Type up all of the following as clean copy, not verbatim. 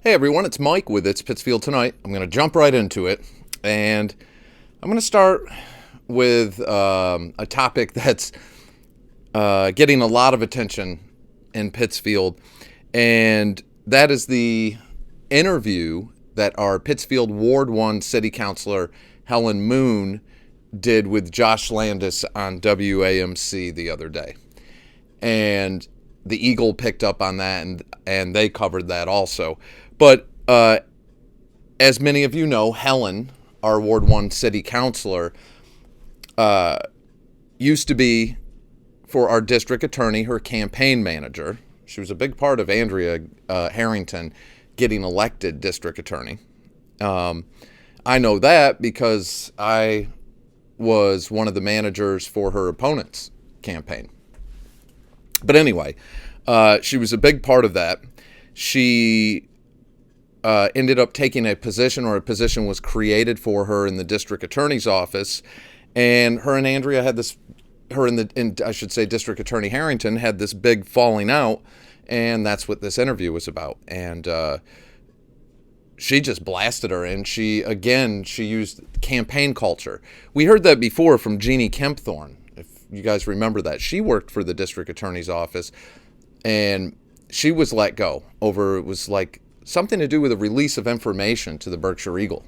Hey everyone, it's Mike with It's Pittsfield Tonight. I'm going to jump right into it, and I'm going to start with a topic that's getting a lot of attention in Pittsfield, and that is the interview that our Pittsfield Ward 1 City Councilor Helen Moon did with Josh Landis on WAMC the other day. And the Eagle picked up on that, and they covered that also. But as many of you know, Helen, our Ward 1 City Councilor, used to be, for our district attorney, her campaign manager. She was a big part of Andrea Harrington getting elected district attorney. I know that because I was one of the managers for her opponent's campaign. But anyway, she was a big part of that. She ended up taking a position, or a position was created for her in the district attorney's office, and her and Andrea had this, I should say District Attorney Harrington had this big falling out, and that's what this interview was about. And she just blasted her, and she used campaign culture. We heard that before from Jeannie Kempthorne, if you guys remember that. She worked for the district attorney's office, and she was let go over, it was like something to do with the release of information to the Berkshire Eagle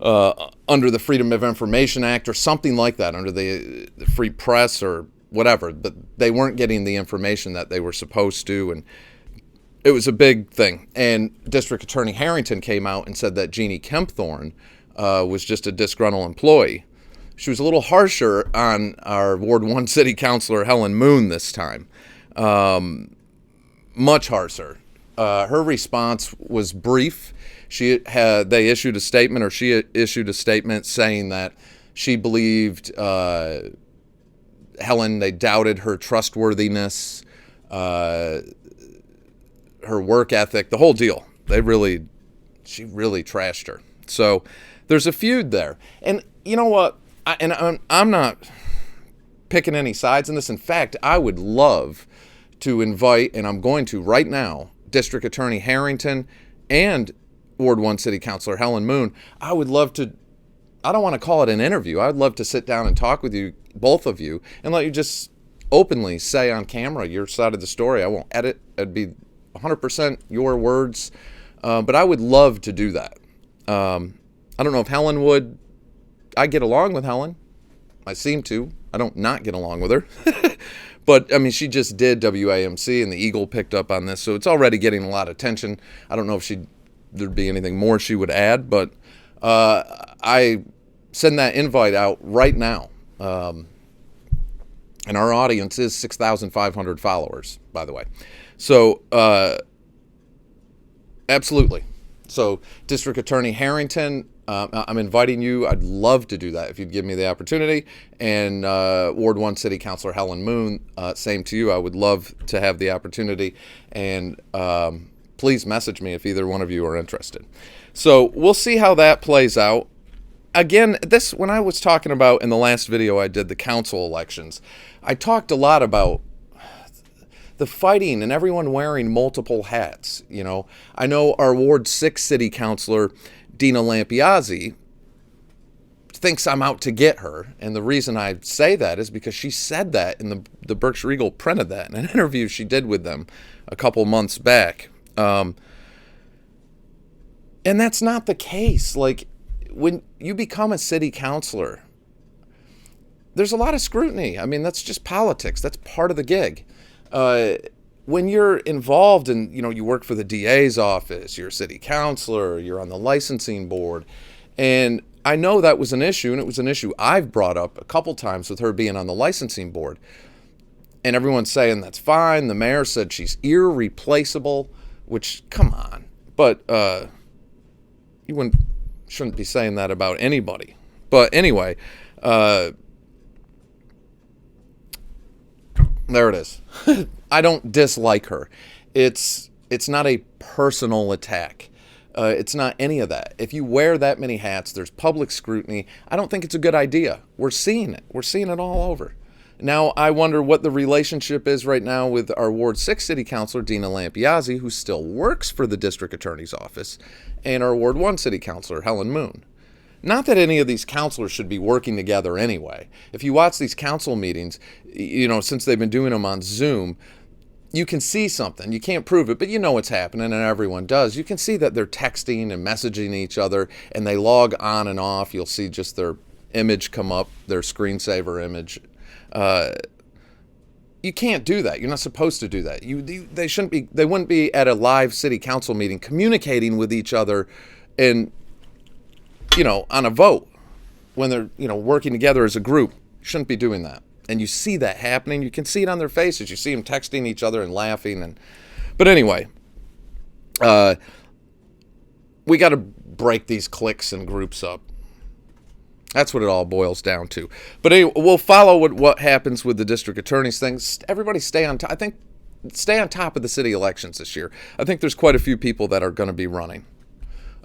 under the Freedom of Information Act or something like that, under the Free Press or whatever. But they weren't getting the information that they were supposed to, and it was a big thing. And District Attorney Harrington came out and said that Jeannie Kempthorne was just a disgruntled employee. She was a little harsher on our Ward 1 City Councilor Helen Moon this time. Much harsher. Her response was brief. She issued a statement saying that she believed Helen, they doubted her trustworthiness, her work ethic, the whole deal. She really trashed her. So there's a feud there. And you know what? I'm not picking any sides in this. In fact, I would love to invite, and I'm going to right now, District Attorney Harrington and Ward 1 City Councilor Helen Moon. I would love to, I don't want to call it an interview. I'd love to sit down and talk with you, both of you, and let you just openly say on camera your side of the story. I won't edit. It'd be 100% your words. But I would love to do that. I don't know if Helen would. I get along with Helen. I seem to. I don't not get along with her. But, I mean, she just did WAMC, and the Eagle picked up on this, so it's already getting a lot of attention. I don't know if there'd be anything more she would add, but I send that invite out right now. And our audience is 6,500 followers, by the way. So, absolutely. So, District Attorney Harrington, I'm inviting you. I'd love to do that if you'd give me the opportunity. And Ward 1 City Councilor Helen Moon, same to you. I would love to have the opportunity. And please message me if either one of you are interested. So we'll see how that plays out. Again, when I was talking about in the last video I did the council elections, I talked a lot about the fighting and everyone wearing multiple hats. You know, I know our Ward 6 City Councilor, Dina Lampiazzi, thinks I'm out to get her. And the reason I say that is because she said that in the Berkshire Eagle printed that in an interview she did with them a couple months back. And that's not the case. Like, when you become a city councilor, there's a lot of scrutiny. I mean, that's just politics. That's part of the gig. When you're involved in, you work for the DA's office, you're a city councilor, you're on the licensing board. And I know that was an issue, and it was an issue I've brought up a couple times with her being on the licensing board. And everyone's saying that's fine. The mayor said she's irreplaceable, which, come on. But you shouldn't be saying that about anybody. But anyway, there it is. I don't dislike her. It's not a personal attack. It's not any of that. If you wear that many hats, there's public scrutiny. I don't think it's a good idea. We're seeing it. We're seeing it all over. Now, I wonder what the relationship is right now with our Ward 6 City Councilor, Dina Lampiazzi, who still works for the District Attorney's Office, and our Ward 1 City Councilor, Helen Moon. Not that any of these councilors should be working together anyway. If you watch these council meetings, since they've been doing them on Zoom, you can see something. You can't prove it, but you know what's happening, and everyone does. You can see that they're texting and messaging each other, and they log on and off. You'll see just their image come up, their screensaver image. You can't do that. You're not supposed to do that. They shouldn't be. They wouldn't be at a live city council meeting communicating with each other, and on a vote when they're working together as a group. You shouldn't be doing that. And you see that happening. You can see it on their faces. You see them texting each other and laughing. But anyway, we got to break these cliques and groups up. That's what it all boils down to. But anyway, we'll follow what happens with the district attorney's thing. Everybody stay on top. I think stay on top of the city elections this year. I think there's quite a few people that are going to be running.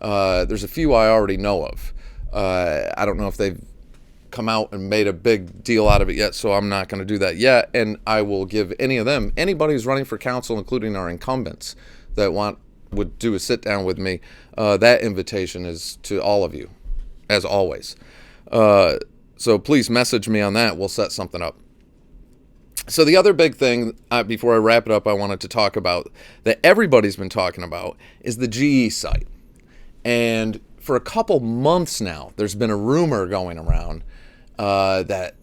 There's a few I already know of. I don't know if they've come out and made a big deal out of it yet, so I'm not going to do that yet. And I will give anybody who's running for council, including our incumbents that would do a sit down with me, that invitation is to all of you, as always. So please message me on that. We'll set something up. So the other big thing, before I wrap it up, I wanted to talk about that everybody's been talking about is the GE site. And for a couple months now, there's been a rumor going around that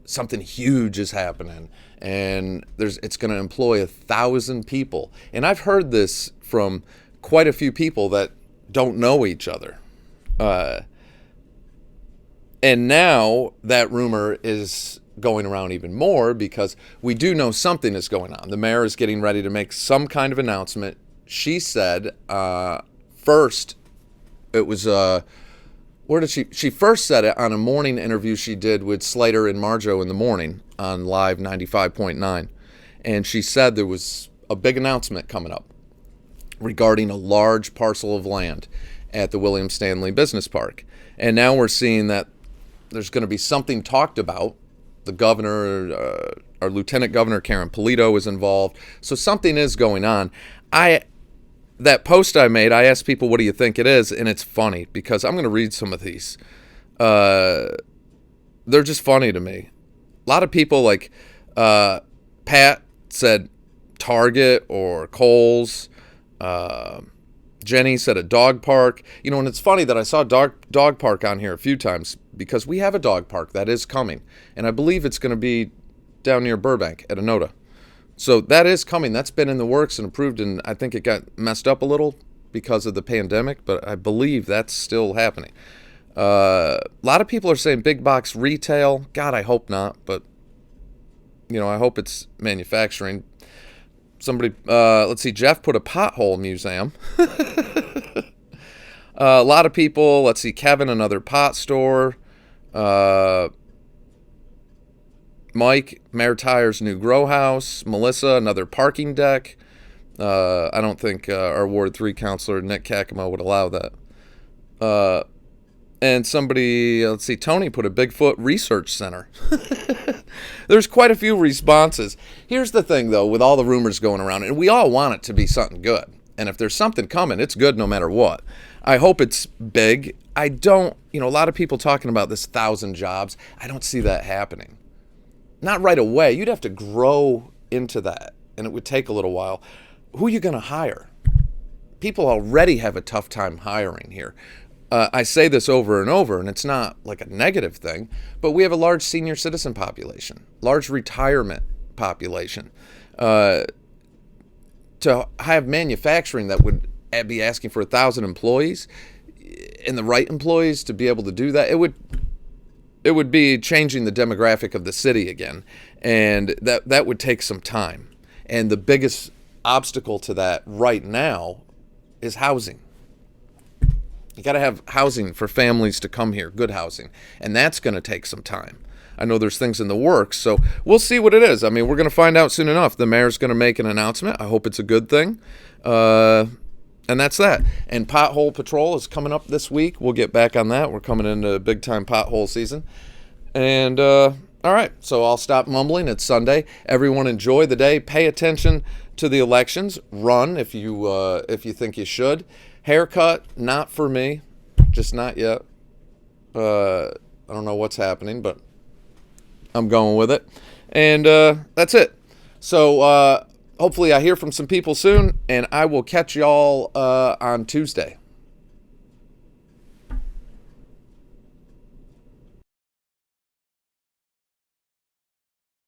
something huge is happening, and it's going to employ 1,000 people. And I've heard this from quite a few people that don't know each other. And now that rumor is going around even more because we do know something is going on. The mayor is getting ready to make some kind of announcement. She said first, it was where did she first said it on a morning interview she did with Slater and Marjo in the morning on Live 95.9. And she said there was a big announcement coming up regarding a large parcel of land at the William Stanley Business Park. And now we're seeing that there's going to be something talked about. The governor, our Lieutenant Governor Karen Polito is involved. So something is going on. That post I made, I asked people, what do you think it is? And it's funny because I'm going to read some of these. They're just funny to me. A lot of people like Pat said Target or Kohl's. Jenny said a dog park. And it's funny that I saw dog park on here a few times because we have a dog park that is coming. And I believe it's going to be down near Burbank at Anoda. So that is coming. That's been in the works and approved, and I think it got messed up a little because of the pandemic, but I believe that's still happening. A lot of people are saying big box retail. God, I hope not, but, I hope it's manufacturing. Somebody, let's see, Jeff put a pothole museum. A lot of people, let's see, Kevin, another pot store. Mike, Mayor Tire's new grow house. Melissa, another parking deck. I don't think our Ward 3 councilor, Nick Kakima, would allow that. And somebody, let's see, Tony put a Bigfoot research center. There's quite a few responses. Here's the thing, though, with all the rumors going around, and we all want it to be something good. And if there's something coming, it's good no matter what. I hope it's big. I don't, a lot of people talking about this 1,000 jobs. I don't see that happening. Not right away. You'd have to grow into that, and it would take a little while. Who are you going to hire? People already have a tough time hiring here. I say this over and over, and it's not like a negative thing, but we have a large senior citizen population, large retirement population. To have manufacturing that would be asking for 1,000 employees, and the right employees to be able to do that, it would be changing the demographic of the city again, and that would take some time. And the biggest obstacle to that right now is housing. You got to have housing for families to come here, good housing, and that's going to take some time. I know there's things in the works, so we'll see what it is. I mean, we're going to find out soon enough. The mayor's going to make an announcement. I hope it's a good thing. And that's that. And pothole patrol is coming up this week. We'll get back on that. We're coming into big-time pothole season. And All right, so I'll stop mumbling. It's Sunday. Everyone enjoy the day. Pay attention to the elections. Run if you think you should. Haircut, not for me, just not yet. I don't know what's happening, but I'm going with it. And that's it. So hopefully I hear from some people soon, and I will catch y'all on Tuesday.